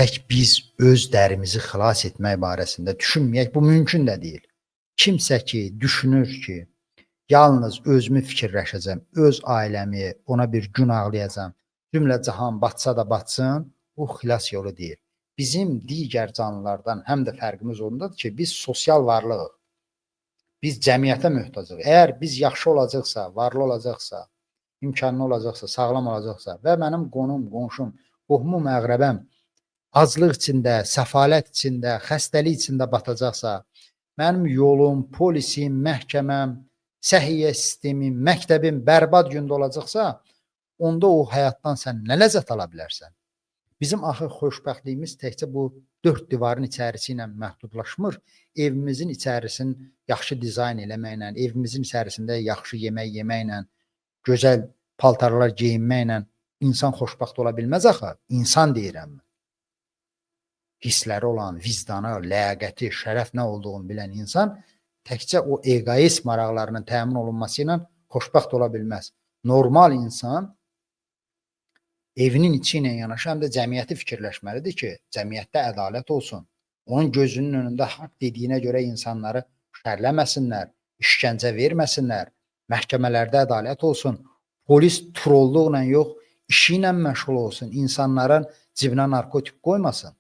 tək biz öz dərimizi xilas etmək barəsində düşünməyək, bu mümkün də deyil. Kimsə ki, düşünür ki, yalnız özümü fikirləşəcəm, öz ailəmi, ona bir gün ağlayacam, cümlə cahan batsa da batsın, bu xilas yolu deyil. Bizim digər canlılardan həm də fərqimiz ondadır ki, biz sosial varlığıq. Biz cəmiyyətə möhtacıq. Əgər biz yaxşı olacaqsa, varlı olacaqsa, imkanlı olacaqsa, sağlam olacaqsa və mənim qonum, qonşum, qohumum, əqrəbəm aclıq içində, səfalət içində, xəstəlik içində batacaqsa, mənim yolum, polisim, məhkəməm, səhiyyə sistemim, məktəbim bərbad gündə olacaqsa, onda o həyatdan sən nə ləzzət ala bilərsən? Bizim axı xoşbəxtliyimiz təkcə bu dörd divarın içərisi ilə məhdudlaşmır. Evimizin içərisini yaxşı dizayn eləməklə, evimizin içərisində yaxşı yemək yeməklə, gözəl paltarlar geyinməklə insan xoşbəxt ola bilməz axı. İnsan deyirəm. Hissləri olan, vicdanı, ləyaqəti, şərəf nə olduğunu bilən insan təkcə o egoist maraqlarının təmin olunması ilə xoşbəxt ola bilməz. Normal insan evinin içi ilə yanaşı həm də cəmiyyəti fikirləşməlidir ki, cəmiyyətdə ədalət olsun. Onun gözünün önündə haqq dediyinə görə insanları şərləməsinlər, işgəncə verməsinlər, məhkəmələrdə ədalət olsun, polis trolluqla yox, işi ilə məşğul olsun, insanların cibinə narkotik qoymasın.